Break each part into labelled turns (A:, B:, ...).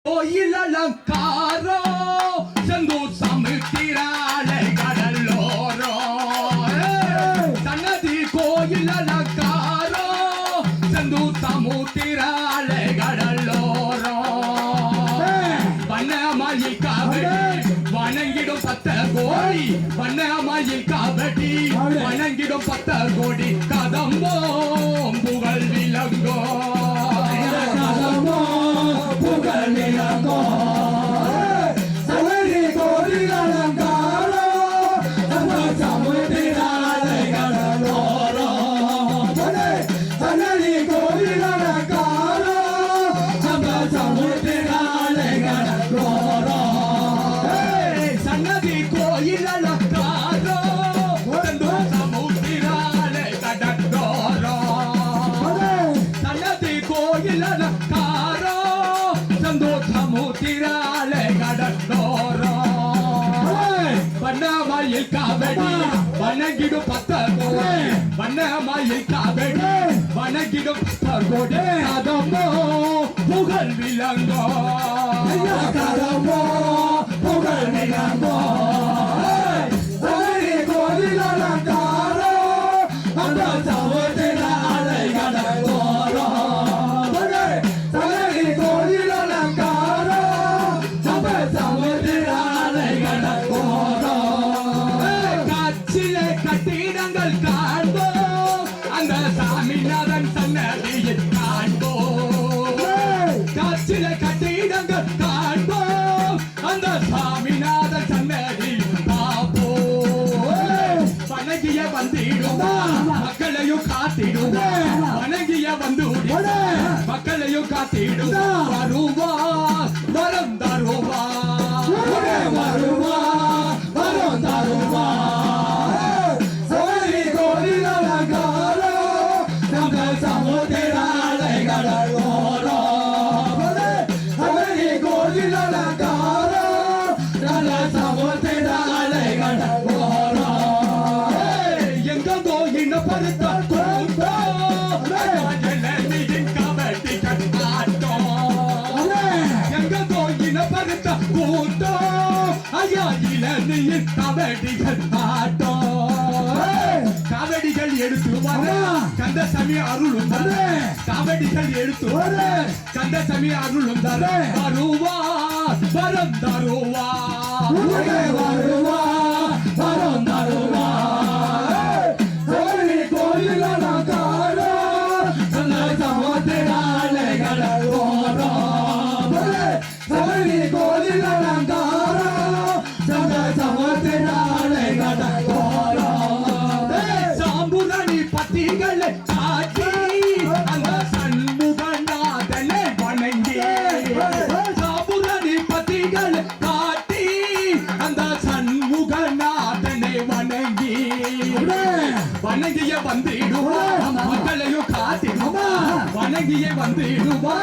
A: கோயில் அலங்காரோ செந்தூர் சமுத்திராலை கடலோரோ சன்னதி கோயில் அலங்காரோ செந்தூர் சமுத்திராலை கடலோரோ வண்ணமயில் காவடி வணங்கிடும் 10 கோடி வண்ணமயில் காவடி வணங்கிடும் 10 கோடி கதம்போ புகழ் விளங்கோ புகழ் விளங்கோ சவரி கோடி அலங்காரோ சமுத்திராலை கடலோரோ சவரி கோடி அலங்காரோ சமுத்திராலை கடலோரோ சன்னதி கோயில் அலங்காரோ சமுத்திராலை கடலோரோ சன்னதி கோயில் அலங்காரோ சமுத்திராலை கடலோரோ வண்ணமயில் காவடி வணங்கிடும் 10 கோடி வண்ணமயில் காவடி வணங்கிடும் 10 கோடி கதம்போ புகழ் விளங்கோ கதம்போ புகழ் விளங்கோ கோயில் அலங்காரோ அந்த சமுத்திராலை கடலோரோ கோயில் அலங்காரோ சமுத்திராலை கடலோரோ காட்சியிலே கட்டிடங்கள் காண்போம் அந்த சாமிநாதன் சன்னதியை காண்போம் காட்சியிலே கட்டிடங்கள் காண்போம் அந்த சாமிநாதன் சன்னதியை பார்ப்போம் வணங்கிய வந்திடுவா மக்களையும் காத்திடுவா வணங்கிய வந்து மக்களையும் காத்திடுவா வருவா வரம் தருவா வருவா வரம் தருவா சவரி கோயில் அலங்காரோ சமுத்திராலை கடலோரோ சவரி கோயில் அலங்காரோ சமுத்திராலை கடலோரோ எங்கோ இனப்படுத்த பருத்த கூட்டோ ஐயா இளநீர் கபடிகள் ஆட்டோ கபடிகள் எடுத்து வர கந்தசாமி அருளும் தர கபடிகள் எடுத்து வர கந்தசாமி அருளும் தர வருவா வரம் தருவா வருவா வரம் தருவா கோயில் அலங்காரோ சமுத்திராலை கடலோரோ சவரி கோயில் அலங்காரோ சமுத்திராலை கடலோரோ சாம்புரணி பத்திகளை காட்டி அந்த சண்முகநாதனை வணங்கி சாம்புரணி பத்திகளை காட்டி அந்த சண்முகநாதனை வணங்கி வணங்கிய வந்திடுவா மக்களையும் காத்திடுவா வணங்கிய வந்திடுவா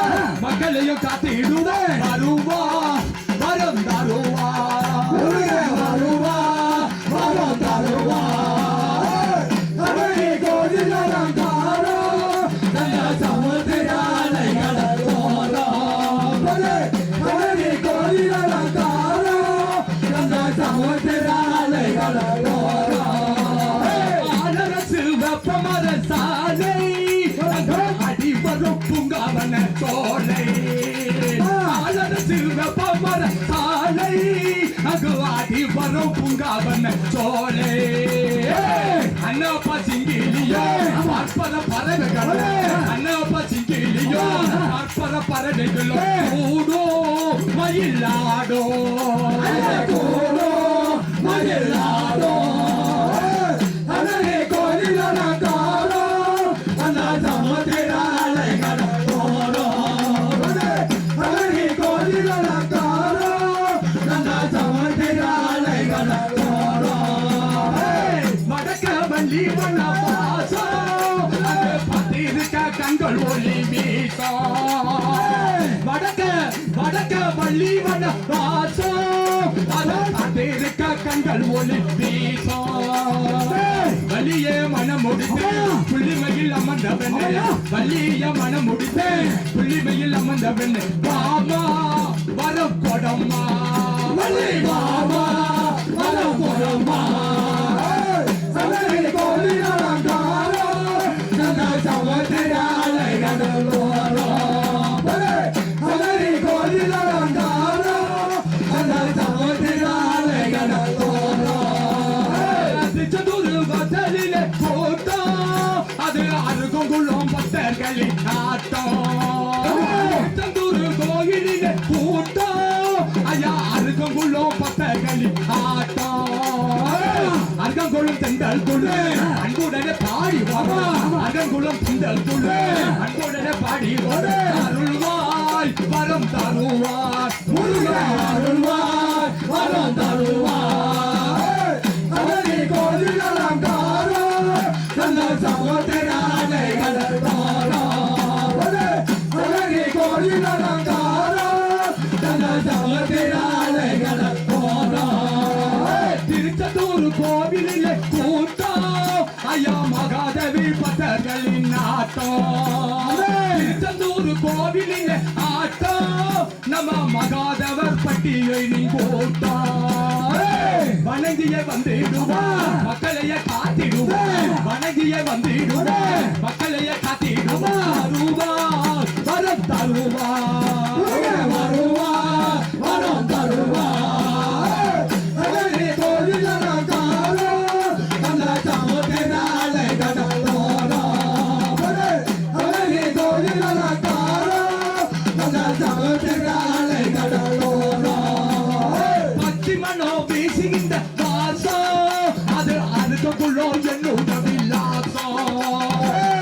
A: மக்களையும் காத்திடுவா வருவா வரம் தருவா வருவா வரம் தருவா கோயில் அலங்காரோ சமுத்திராலை கடலோரோ கோயில் அலங்காரோ சமுத்திராலை கடலோரோ சிவப்பமர சாலை அடிவரும் பூங்காவன சோலை சிவப்பமர சாலை அங்கு அடிவரும் பூங்காவன சோலை அண்ணப்பா சிங்கிலியோ பார்ப்பத பறவைகளோ அண்ணப்பா சிங்கிலியோ பார்ப்பத பறவைகளோ கூடோ மயிலாடோ கூடோ மயிலாடோ கோயில் அலங்காரோ அந்த சமுத்திராலை கடலோரோ கோயில் அலங்காரோ அந்த சமுத்திராலை கடலோரோ வடக்க வள்ளி வண்ண பாசோ பத்திருக்க கண்கள் ஒளி வீசோ வடக்க வள்ளி வண்ண பாசோ பத்திருக்க கண்கள் ஒளி வீசோ வலியே மனமோ முடித்தேன் புள்ளிமையில் அமர்ந்த பெண்ணே வள்ளிய மனம் முடித்தேன் புள்ளிமையில் அமர்ந்த பெண்ணே பாமா வரம் கொடம்மா வள்ளி பாமா வரம் கொடம்மா சலரி கோலி அலங்காரோ நந்த சமத்திராலை கடலோரோ சலரி கோலி அலங்காரோ நந்த சமத்திராலை கடலோரோ பத்தலிலே கூட்டம் அது அருகுங்குளம் பத்தர்களின் ஆட்டம் தந்தூர் கோயிலிலே கூட்டம் ஐயா அருகுங்குளம் பத்தர்களின் ஆட்டம் அருகங்குளம் தெண்டல் குழு அன்புடனே பாடி வர அருகங்குளம் தெண்டல் குழு அன்புடனே பாடி வர அருள்வாய் வரம் தருவாய் முருகா அருள்வாய் வரம் தருவாய் சகோதராலை கடலோரோ கோயில் அலங்காரோ சகோதராலை கடலோரோ திருச்செந்தூர் கோவிலிலே கூட்டம் ஐயா மகாதேவி பக்தர்களின் ஆட்டம் திருச்செந்தூர் கோவிலிலே ஆட்டம் நம்ம மகாதேவர் பட்டியை நீ கூட்டம் வணங்கிய வந்திடுவார் மக்களைய காத்திடுவார் வணங்கிய வந்திடுவார் மக்களைய காத்திடுவார் வருவார் வரம் தருவார் வருவார் வரம் தருவார் கோயில் அலங்காரோ அந்த சமுதிராலை கடலோரோ கோயில் அலங்காரோ அந்த சமுதிராலை கடலோரோ பச்சிமனோ வீசுகின்ற வாசம் அது அருகுக்குள்ளோ என்னோட விலாசம்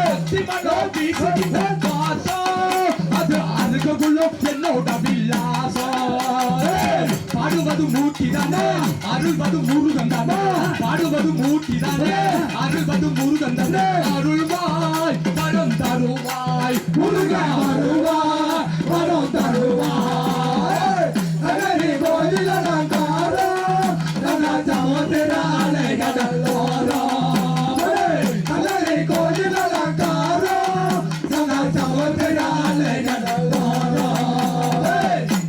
A: பச்சிமனோ வீசுகின்ற வாசம் அது அருகுக்குள்ளோ என்னோட விலாசம் பாடுவது மூர்த்திதானே அருள்வது முருகன் தானே பாடுவது மூர்த்திதானே அருள்வது முருகன் தானே அருள்வாய் வரம் தருவாய் முருகா வருவாய் வரம் தருவாய் கோயில் அலங்காரோ சமுதிராலை கடலோரோ கோயில் அலங்காரோ சமுதிராலை கடலோரோ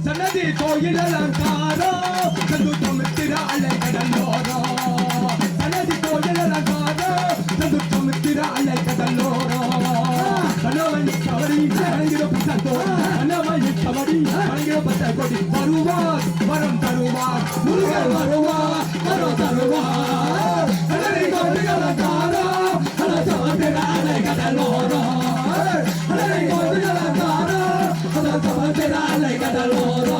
A: சன்னதி கோயில் அலங்காரோ சமுதிராலை கடலோரோ சன்னதி கோயில் அலங்காரோ சமுதிராலை கடலோரோ கணவன் கவரி வணங்கிற பசந்தோ கணவன் கவரி வணங்கிற பசங்கோடி வருவார் வரம் தருவார் முருகர் வருவார் வரம் தருவார் கோயில் அலங்காரோ சமுதிராலை கடலோரோ கோயில் அலங்காரோ சமுதிராலை கடலோரோ